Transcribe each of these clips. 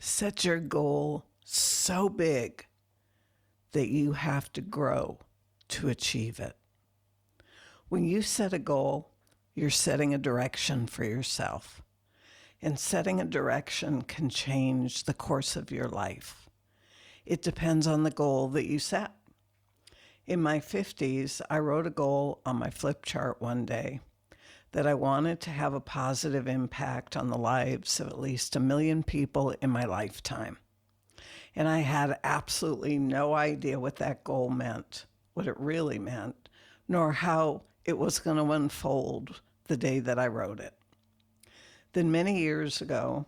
Set your goal so big that you have to grow to achieve it. When you set a goal, you're setting a direction for yourself. And setting a direction can change the course of your life. It depends on the goal that you set. In my 50s, I wrote a goal on my flipchart one day that I wanted to have a positive impact on the lives of at least 1 million people in my lifetime. And I had absolutely no idea what that goal meant, what it really meant, nor how it was going to unfold the day that I wrote it. Then many years ago,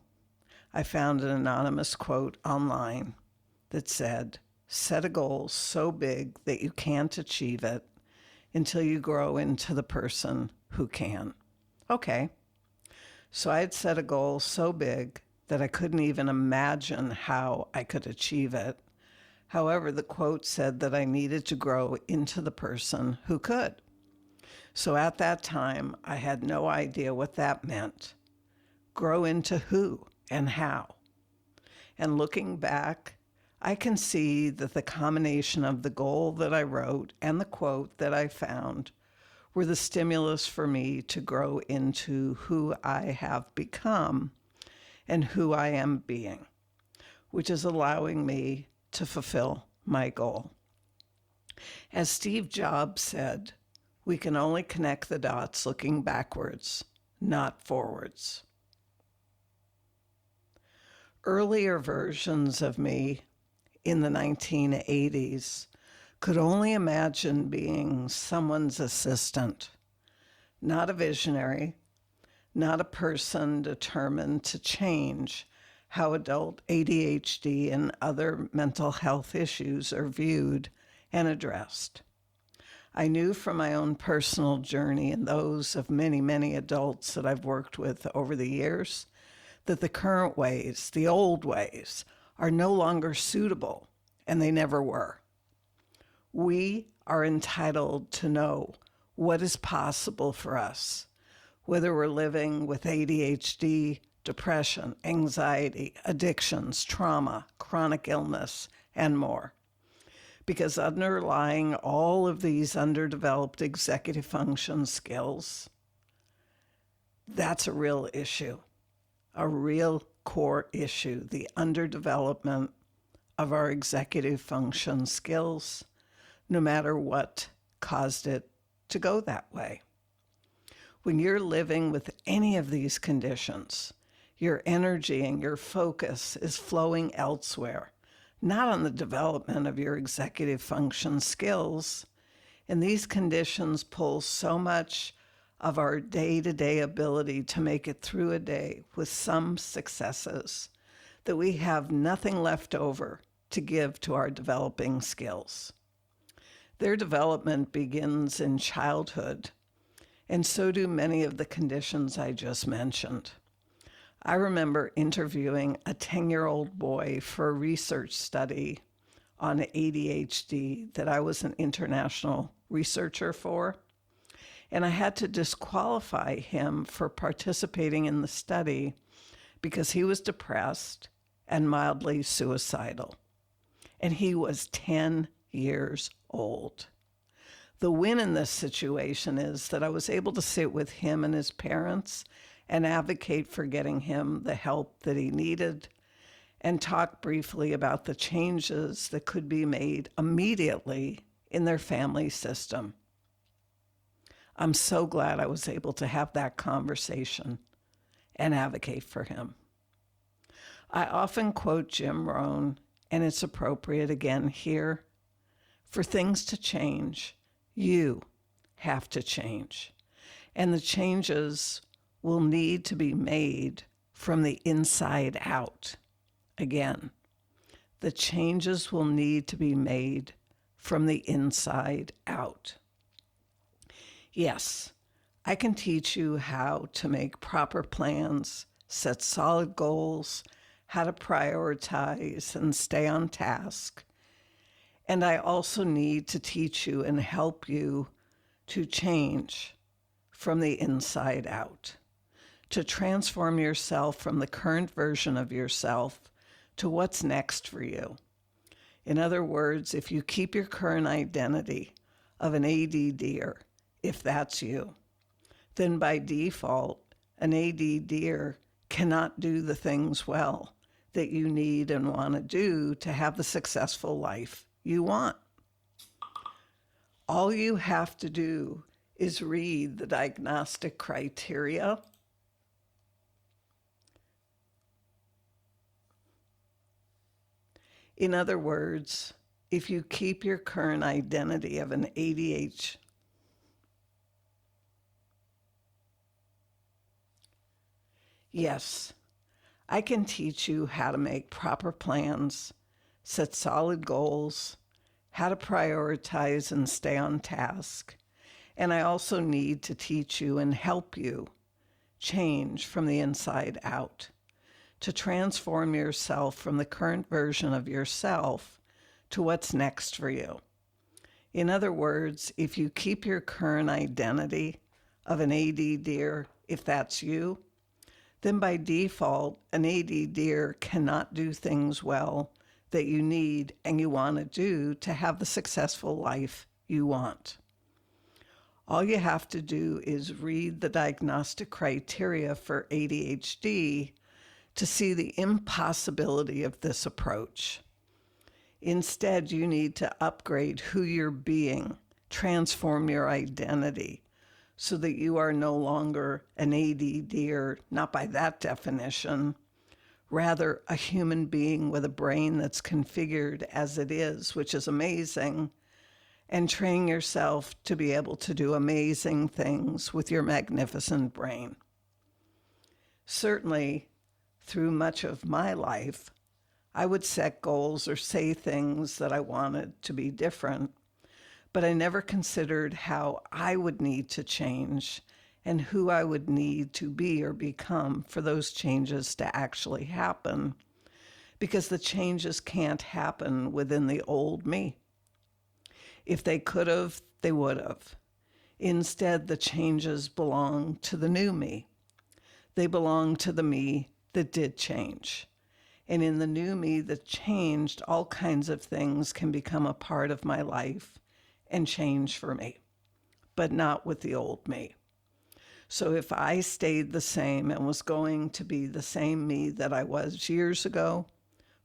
I found an anonymous quote online that said, "Set a goal so big that you can't achieve it until you grow into the person who can." Okay. So I had set a goal so big that I couldn't even imagine how I could achieve it. However, the quote said that I needed to grow into the person who could. So at that time, I had no idea what that meant. Grow into who and how. And looking back, I can see that the combination of the goal that I wrote and the quote that I found were the stimulus for me to grow into who I have become and who I am being, which is allowing me to fulfill my goal. As Steve Jobs said, we can only connect the dots looking backwards, not forwards. Earlier versions of me in the 1980s could only imagine being someone's assistant, not a visionary, not a person determined to change how adult ADHD and other mental health issues are viewed and addressed. I knew from my own personal journey and those of many, many adults that I've worked with over the years that the current ways, the old ways, are no longer suitable, and they never were. We are entitled to know what is possible for us, whether we're living with ADHD, depression, anxiety, addictions, trauma, chronic illness, and more. Because underlying all of these underdeveloped executive function skills, that's a real issue, a real core issue, the underdevelopment of our executive function skills, no matter what caused it to go that way. When you're living with any of these conditions, your energy and your focus is flowing elsewhere, not on the development of your executive function skills. And these conditions pull so much of our day-to-day ability to make it through a day with some successes that we have nothing left over to give to our developing skills. Their development begins in childhood, and so do many of the conditions I just mentioned. I remember interviewing a 10-year-old boy for a research study on ADHD that I was an international researcher for, and I had to disqualify him for participating in the study because he was depressed and mildly suicidal, and he was 10 years old. The win in this situation is that I was able to sit with him and his parents and advocate for getting him the help that he needed and talk briefly about the changes that could be made immediately in their family system. I'm so glad I was able to have that conversation and advocate for him. I often quote Jim Rohn, and it's appropriate again here. For things to change, you have to change. And the changes will need to be made from the inside out. Again, the changes will need to be made from the inside out. Yes, I can teach you how to make proper plans, set solid goals, how to prioritize and stay on task. And I also need to teach you and help you to change from the inside out, to transform yourself from the current version of yourself to what's next for you. In other words, if you keep your current identity of an ADDer, if that's you, then by default, an ADDer cannot do the things well that you need and want to do to have the successful life you want. All you have to do is read the diagnostic criteria In other words, if you keep your current identity of an ADHD, yes, I can teach you how to make proper plans, set solid goals, how to prioritize and stay on task. And I also need to teach you and help you change from the inside out, to transform yourself from the current version of yourself to what's next for you. In other words, if you keep your current identity of an ADDer, if that's you, then by default, an ADDer cannot do things well that you need and you want to do to have the successful life you want. All you have to do is read the diagnostic criteria for ADHD to see the impossibility of this approach. Instead, you need to upgrade who you're being, transform your identity, so that you are no longer an ADDer, not by that definition, rather a human being with a brain that's configured as it is, which is amazing, and train yourself to be able to do amazing things with your magnificent brain. Certainly, through much of my life, I would set goals or say things that I wanted to be different, but I never considered how I would need to change and who I would need to be or become for those changes to actually happen, because the changes can't happen within the old me. If they could have, they would have. Instead, the changes belong to the new me. They belong to the me that did change. And in the new me that changed, all kinds of things can become a part of my life and change for me, but not with the old me. So if I stayed the same and was going to be the same me that I was years ago,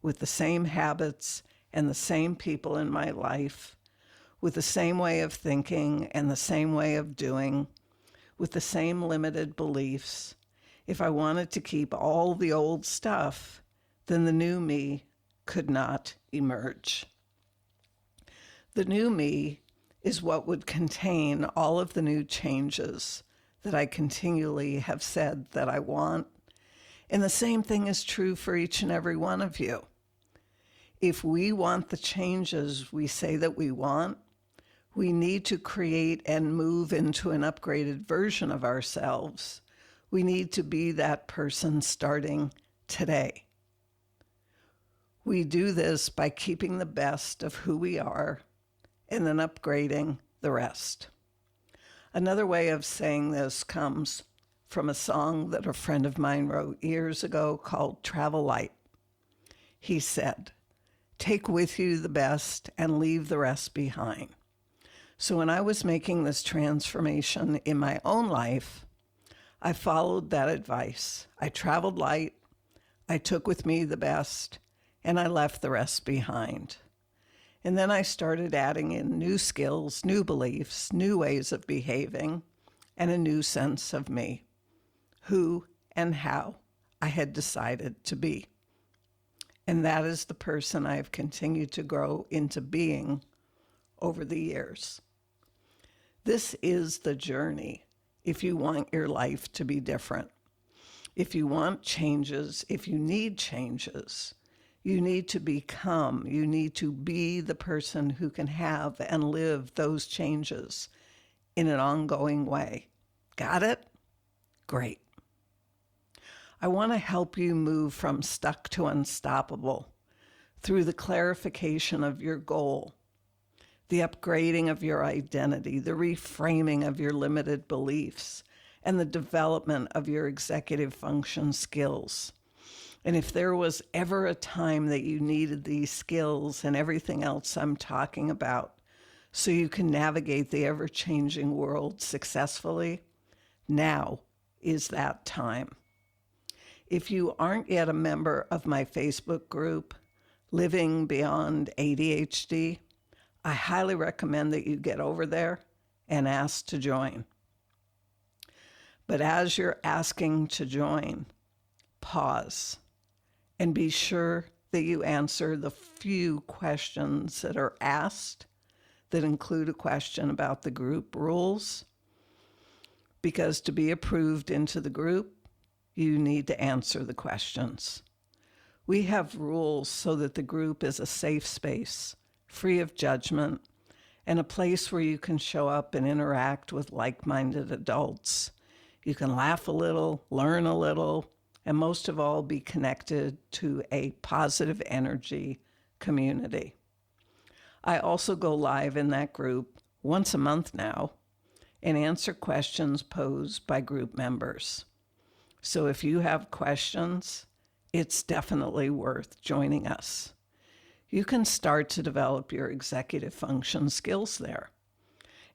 with the same habits and the same people in my life, with the same way of thinking and the same way of doing, with the same limited beliefs, if I wanted to keep all the old stuff, then the new me could not emerge. The new me is what would contain all of the new changes that I continually have said that I want. And the same thing is true for each and every one of you. If we want the changes we say that we want, we need to create and move into an upgraded version of ourselves. We need to be that person starting today. We do this by keeping the best of who we are and then upgrading the rest. Another way of saying this comes from a song that a friend of mine wrote years ago called Travel Light. He said, "Take with you the best and leave the rest behind." So when I was making this transformation in my own life, I followed that advice. I traveled light, I took with me the best, and I left the rest behind. And then I started adding in new skills, new beliefs, new ways of behaving, and a new sense of me, who and how I had decided to be. And that is the person I have continued to grow into being over the years. This is the journey if you want your life to be different. If you want changes, if you need changes, you need to become, you need to be the person who can have and live those changes in an ongoing way. Got it? Great. I want to help you move from stuck to unstoppable through the clarification of your goal, the upgrading of your identity, the reframing of your limited beliefs, and the development of your executive function skills. And if there was ever a time that you needed these skills and everything else I'm talking about so you can navigate the ever-changing world successfully, now is that time. If you aren't yet a member of my Facebook group, Living Beyond ADHD, I highly recommend that you get over there and ask to join. But as you're asking to join, pause and be sure that you answer the few questions that are asked that include a question about the group rules. Because to be approved into the group, you need to answer the questions. We have rules so that the group is a safe space, free of judgment, and a place where you can show up and interact with like-minded adults. You can laugh a little, learn a little, and most of all, be connected to a positive energy community. I also go live in that group once a month now and answer questions posed by group members. So if you have questions, it's definitely worth joining us. You can start to develop your executive function skills there.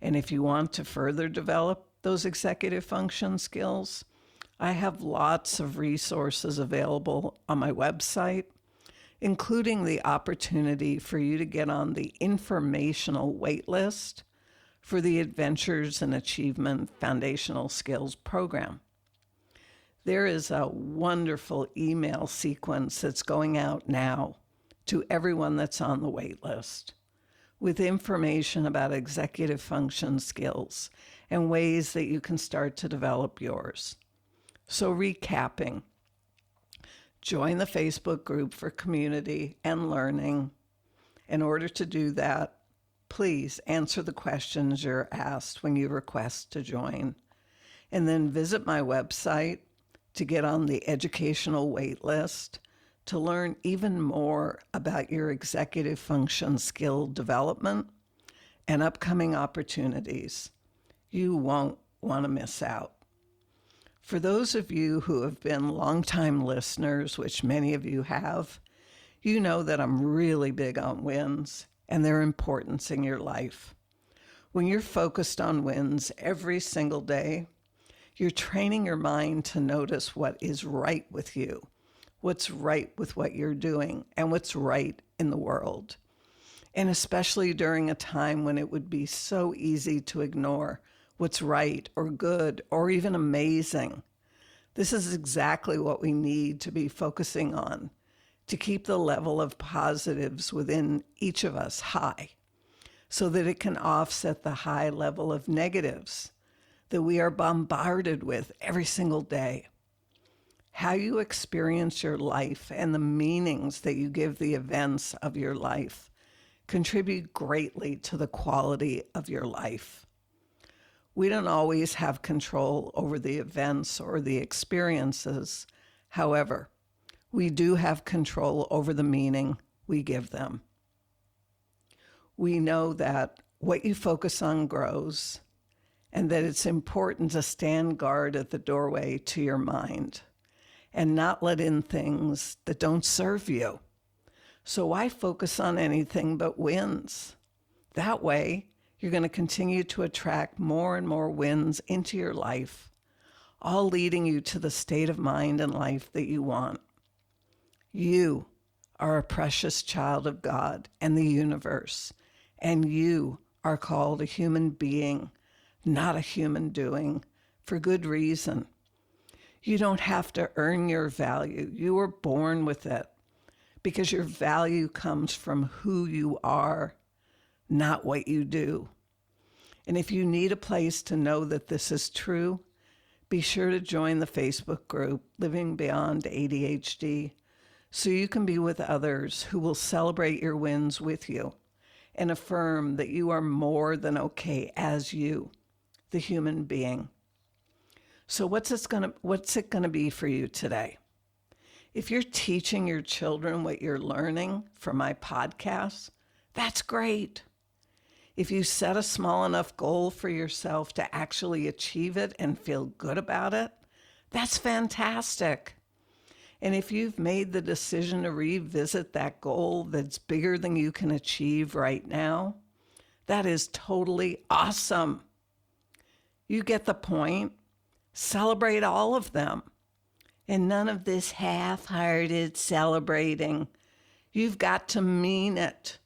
And if you want to further develop those executive function skills, I have lots of resources available on my website, including the opportunity for you to get on the informational wait list for the Adventures in Achievement Foundational Skills program. There is a wonderful email sequence that's going out now to everyone that's on the wait list with information about executive function skills and ways that you can start to develop yours. So recapping, join the Facebook group for community and learning. In order to do that, please answer the questions you're asked when you request to join. And then visit my website to get on the educational wait list to learn even more about your executive function skill development and upcoming opportunities. You won't want to miss out. For those of you who have been longtime listeners, which many of you have, you know that I'm really big on wins and their importance in your life. When you're focused on wins every single day, you're training your mind to notice what is right with you, what's right with what you're doing, and what's right in the world. And especially during a time when it would be so easy to ignore what's right or good or even amazing. This is exactly what we need to be focusing on to keep the level of positives within each of us high so that it can offset the high level of negatives that we are bombarded with every single day. How you experience your life and the meanings that you give the events of your life contribute greatly to the quality of your life. We don't always have control over the events or the experiences. However, we do have control over the meaning we give them. We know that what you focus on grows, and that it's important to stand guard at the doorway to your mind and not let in things that don't serve you. So why focus on anything but wins? That way, you're going to continue to attract more and more wins into your life, all leading you to the state of mind and life that you want. You are a precious child of God and the universe, and you are called a human being, not a human doing, for good reason. You don't have to earn your value. You were born with it because your value comes from who you are, not what you do. And if you need a place to know that this is true, be sure to join the Facebook group, Living Beyond ADHD, so you can be with others who will celebrate your wins with you and affirm that you are more than okay as you, the human being. So what's it going to be for you today? If you're teaching your children what you're learning from my podcast, that's great. If you set a small enough goal for yourself to actually achieve it and feel good about it, that's fantastic. And if you've made the decision to revisit that goal that's bigger than you can achieve right now, that is totally awesome. You get the point. Celebrate all of them. And none of this half-hearted celebrating. You've got to mean it.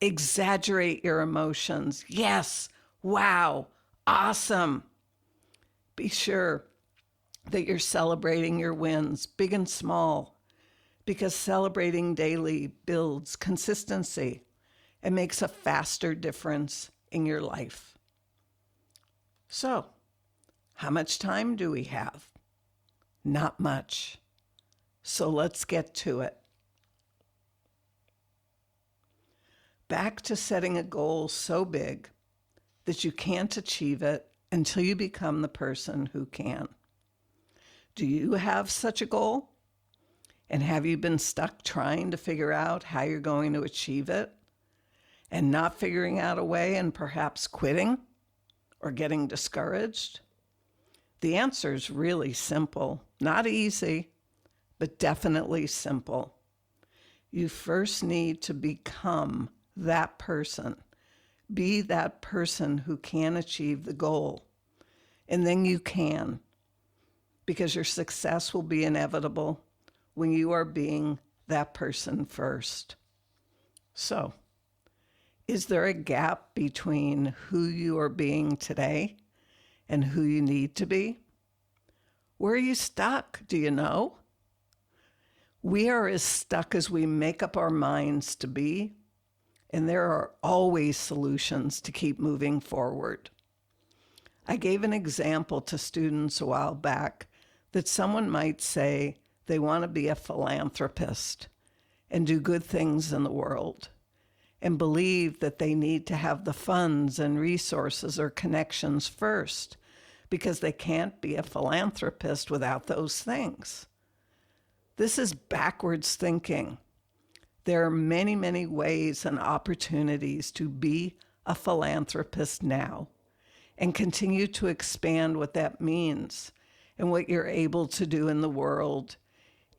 Exaggerate your emotions. Yes, wow, awesome. Be sure that you're celebrating your wins, big and small, because celebrating daily builds consistency and makes a faster difference in your life. So, how much time do we have? Not much. So let's get to it. Back to setting a goal so big that you can't achieve it until you become the person who can. Do you have such a goal? And have you been stuck trying to figure out how you're going to achieve it and not figuring out a way and perhaps quitting or getting discouraged? The answer is really simple. Not easy, but definitely simple. You first need to become that person. Be that person who can achieve the goal. And then you can, because your success will be inevitable when you are being that person first. So, is there a gap between who you are being today and who you need to be? Where are you stuck? Do you know? We are as stuck as we make up our minds to be, and there are always solutions to keep moving forward. I gave an example to students a while back that someone might say they want to be a philanthropist and do good things in the world and believe that they need to have the funds and resources or connections first because they can't be a philanthropist without those things. This is backwards thinking. There are many, many ways and opportunities to be a philanthropist now and continue to expand what that means and what you're able to do in the world.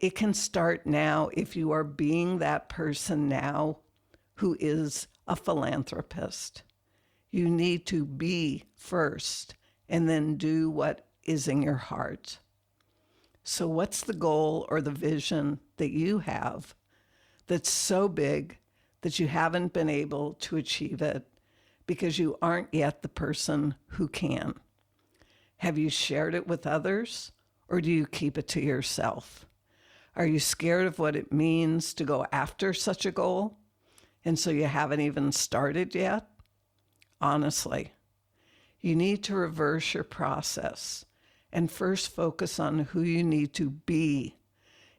It can start now if you are being that person now who is a philanthropist. You need to be first and then do what is in your heart. So what's the goal or the vision that you have that's so big that you haven't been able to achieve it because you aren't yet the person who can? Have you shared it with others, or do you keep it to yourself? Are you scared of what it means to go after such a goal, and so you haven't even started yet? Honestly, you need to reverse your process and first focus on who you need to be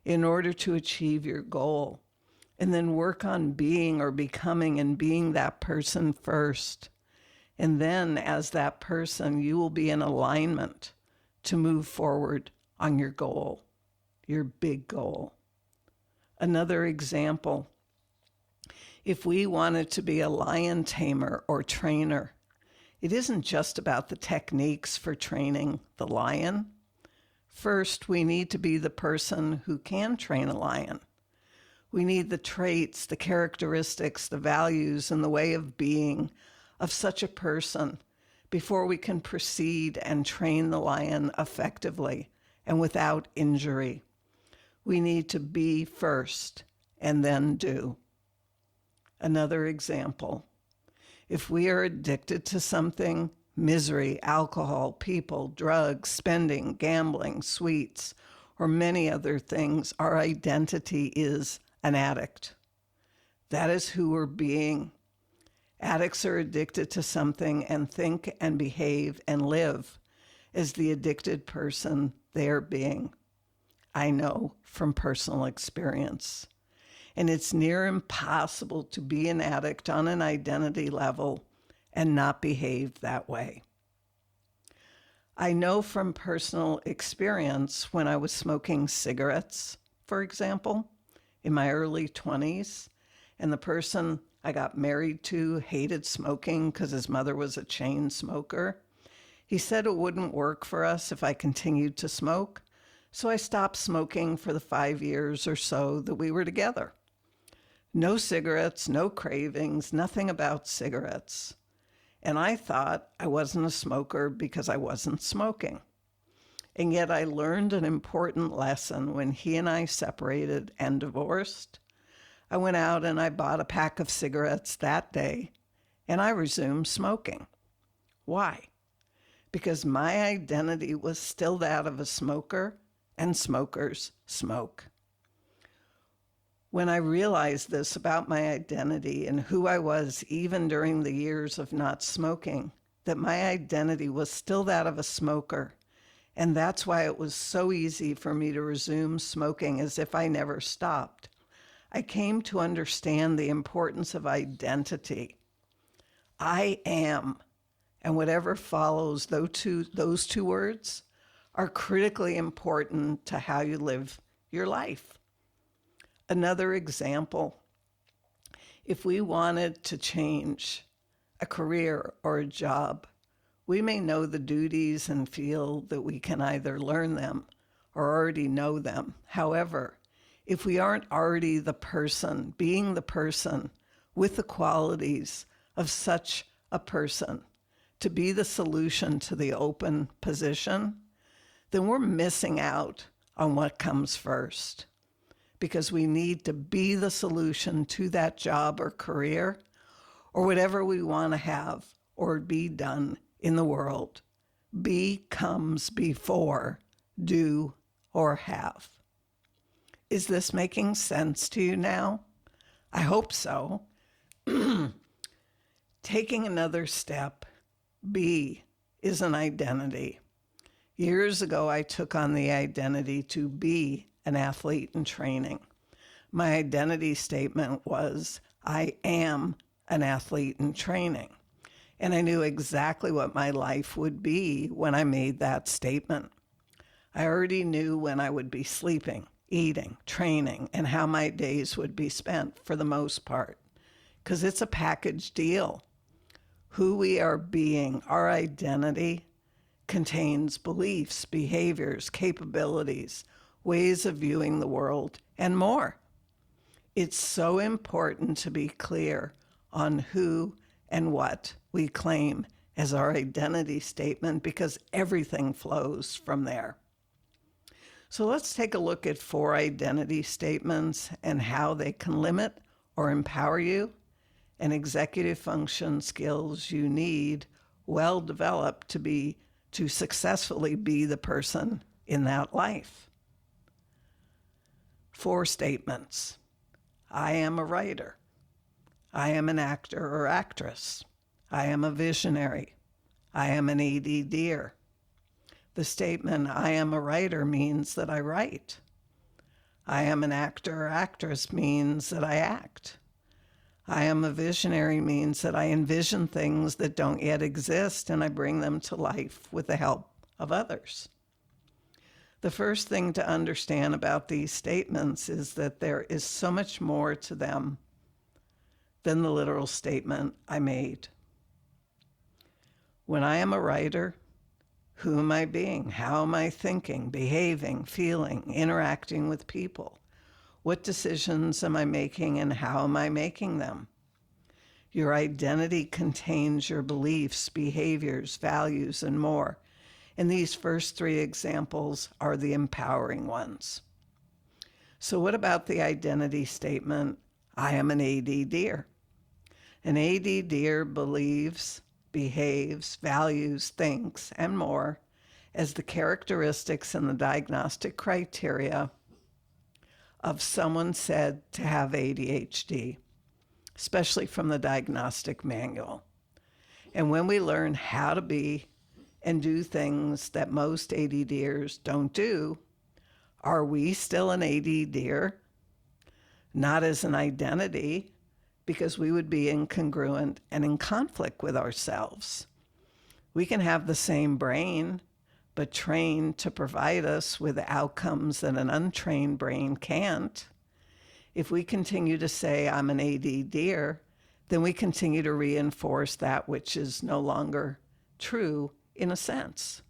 in order to achieve your goal, and then work on being or becoming and being that person first. And then as that person, you will be in alignment to move forward on your goal, your big goal. Another example, if we wanted to be a lion tamer or trainer, it isn't just about the techniques for training the lion. First, we need to be the person who can train a lion. We need the traits, the characteristics, the values, and the way of being of such a person before we can proceed and train the lion effectively and without injury. We need to be first and then do. Another example, if we are addicted to something, misery, alcohol, people, drugs, spending, gambling, sweets, or many other things, our identity is an addict. That is who we're being. Addicts are addicted to something and think and behave and live as the addicted person they are being. I know from personal experience. And it's near impossible to be an addict on an identity level and not behave that way. I know from personal experience when I was smoking cigarettes, for example, in my early 20s, and the person I got married to hated smoking because his mother was a chain smoker. He said it wouldn't work for us if I continued to smoke, So I stopped smoking for the 5 years or so that we were together. No cigarettes, no cravings, nothing about cigarettes. And I thought I wasn't a smoker because I wasn't smoking. And yet I learned an important lesson when he and I separated and divorced. I went out and I bought a pack of cigarettes that day, and I resumed smoking. Why? Because my identity was still that of a smoker, and smokers smoke. When I realized this about my identity and who I was even during the years of not smoking, that my identity was still that of a smoker, and that's why it was so easy for me to resume smoking as if I never stopped, I came to understand the importance of identity. I am, and whatever follows those two words are critically important to how you live your life. Another example, if we wanted to change a career or a job, we may know the duties and feel that we can either learn them or already know them. However, if we aren't already the person, being the person with the qualities of such a person to be the solution to the open position, then we're missing out on what comes first. Because we need to be the solution to that job or career or whatever we want to have or be done in the world. Be comes before do or have. Is this making sense to you now? I hope so. Taking another step, be is an identity. Years ago, I took on the identity to be an athlete in training. My identity statement was, I am an athlete in training. And I knew exactly what my life would be when I made that statement. I already knew when I would be sleeping, eating, training, and how my days would be spent for the most part, because it's a package deal. Who we are being, our identity, contains beliefs, behaviors, capabilities, ways of viewing the world, and more. It's so important to be clear on who and what we claim as our identity statement because everything flows from there. So let's take a look at 4 identity statements and how they can limit or empower you and executive function skills you need well developed to successfully be the person in that life. 4 statements. I am a writer. I am an actor or actress. I am a visionary. I am an ADDer. The statement, I am a writer, means that I write. I am an actor or actress means that I act. I am a visionary means that I envision things that don't yet exist and I bring them to life with the help of others. The first thing to understand about these statements is that there is so much more to them than the literal statement I made. When I am a writer, who am I being? How am I thinking, behaving, feeling, interacting with people? What decisions am I making and how am I making them? Your identity contains your beliefs, behaviors, values, and more. And these first 3 examples are the empowering ones. So what about the identity statement, I am an ADDer? An ADDer believes, behaves, values, thinks, and more as the characteristics and the diagnostic criteria of someone said to have ADHD, especially from the diagnostic manual. And when we learn how to be and do things that most ADDers don't do, are we still an ADDer? Not as an identity, because we would be incongruent and in conflict with ourselves. We can have the same brain, but trained to provide us with outcomes that an untrained brain can't. If we continue to say, I'm an ADDer, then we continue to reinforce that which is no longer true in a sense.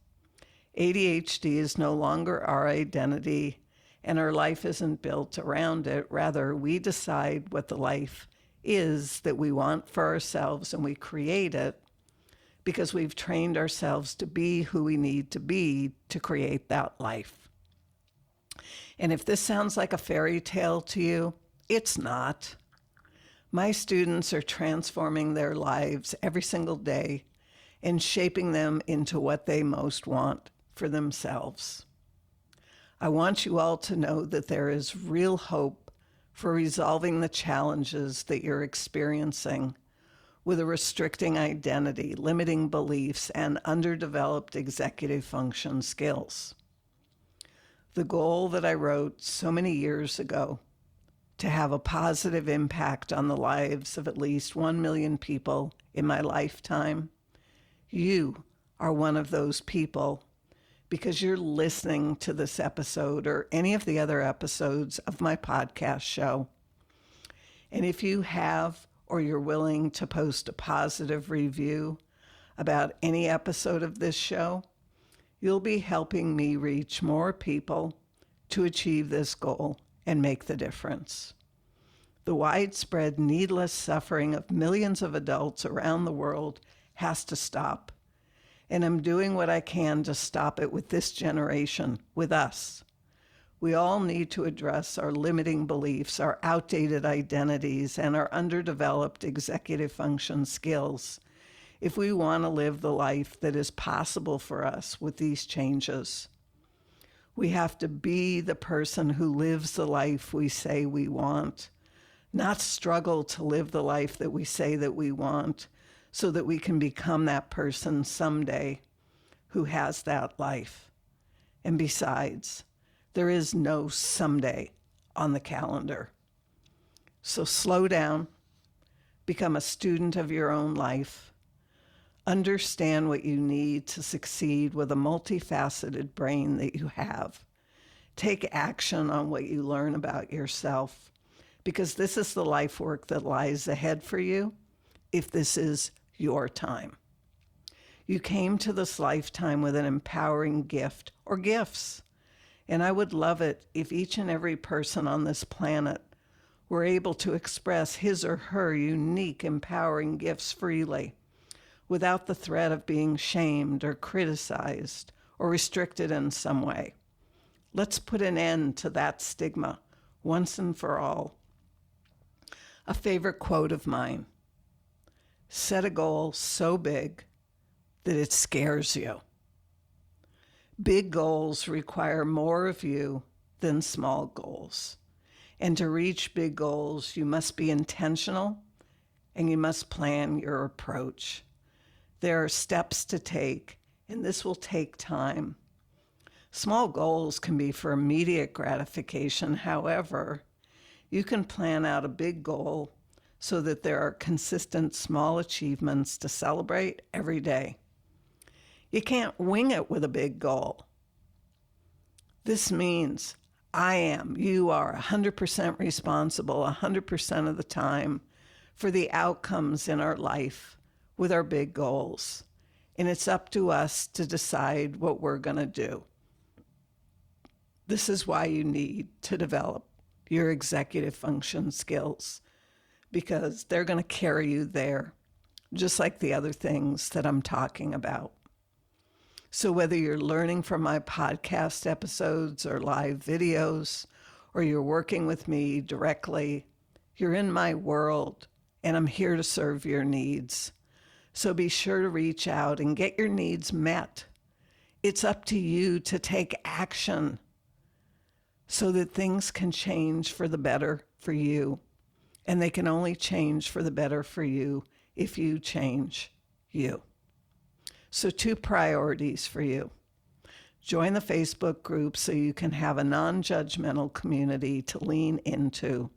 ADHD is no longer our identity, and our life isn't built around it. Rather, we decide what the life is that we want for ourselves, and we create it because we've trained ourselves to be who we need to be to create that life. And if this sounds like a fairy tale to you, it's not. My students are transforming their lives every single day and shaping them into what they most want for themselves. I want you all to know that there is real hope for resolving the challenges that you're experiencing with a restricting identity, limiting beliefs, and underdeveloped executive function skills. The goal that I wrote so many years ago, to have a positive impact on the lives of at least 1 million people in my lifetime, you are one of those people because you're listening to this episode or any of the other episodes of my podcast show. And if you have or you're willing to post a positive review about any episode of this show, you'll be helping me reach more people to achieve this goal and make the difference. The widespread needless suffering of millions of adults around the world has to stop. And I'm doing what I can to stop it with this generation, with us. We all need to address our limiting beliefs, our outdated identities, and our underdeveloped executive function skills if we want to live the life that is possible for us with these changes. We have to be the person who lives the life we say we want, not struggle to live the life that we say that we want so that we can become that person someday who has that life. And besides, there is no someday on the calendar. So slow down, become a student of your own life, understand what you need to succeed with a multifaceted brain that you have. Take action on what you learn about yourself, because this is the life work that lies ahead for you if this is your time. You came to this lifetime with an empowering gift or gifts, and I would love it if each and every person on this planet were able to express his or her unique empowering gifts freely, without the threat of being shamed or criticized or restricted in some way. Let's put an end to that stigma once and for all. A favorite quote of mine: set a goal so big that it scares you. Big goals require more of you than small goals. And to reach big goals, you must be intentional and you must plan your approach. There are steps to take, and this will take time. Small goals can be for immediate gratification. However, you can plan out a big goal so that there are consistent small achievements to celebrate every day. You can't wing it with a big goal. This means you are 100% responsible 100% of the time for the outcomes in our life with our big goals. And it's up to us to decide what we're going to do. This is why you need to develop your executive function skills, because they're going to carry you there, just like the other things that I'm talking about. So whether you're learning from my podcast episodes or live videos, or you're working with me directly, you're in my world, and I'm here to serve your needs. So be sure to reach out and get your needs met. It's up to you to take action so that things can change for the better for you. And they can only change for the better for you if you change you. So 2 priorities for you. Join the Facebook group so you can have a non-judgmental community to lean into.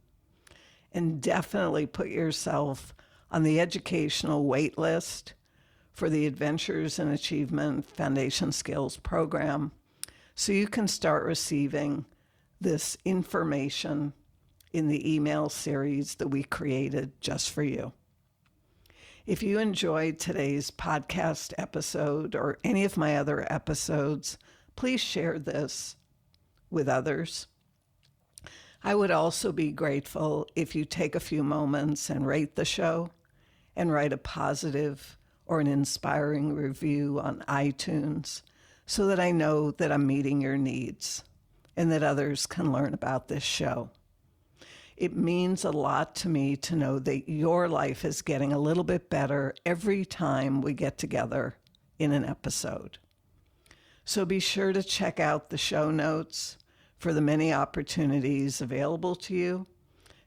And definitely put yourself on the educational wait list for the Adventures in Achievement Foundation Skills program so you can start receiving this information in the email series that we created just for you. If you enjoyed today's podcast episode or any of my other episodes, please share this with others. I would also be grateful if you take a few moments and rate the show and write a positive or an inspiring review on iTunes so that I know that I'm meeting your needs and that others can learn about this show. It means a lot to me to know that your life is getting a little bit better every time we get together in an episode. So be sure to check out the show notes for the many opportunities available to you,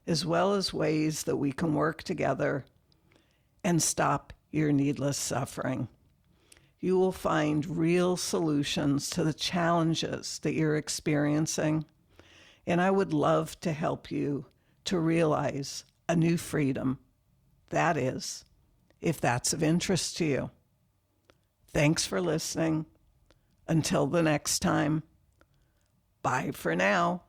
as well as ways that we can work together and stop your needless suffering. You will find real solutions to the challenges that you're experiencing, and I would love to help you to realize a new freedom. That is, if that's of interest to you. Thanks for listening. Until the next time, bye for now.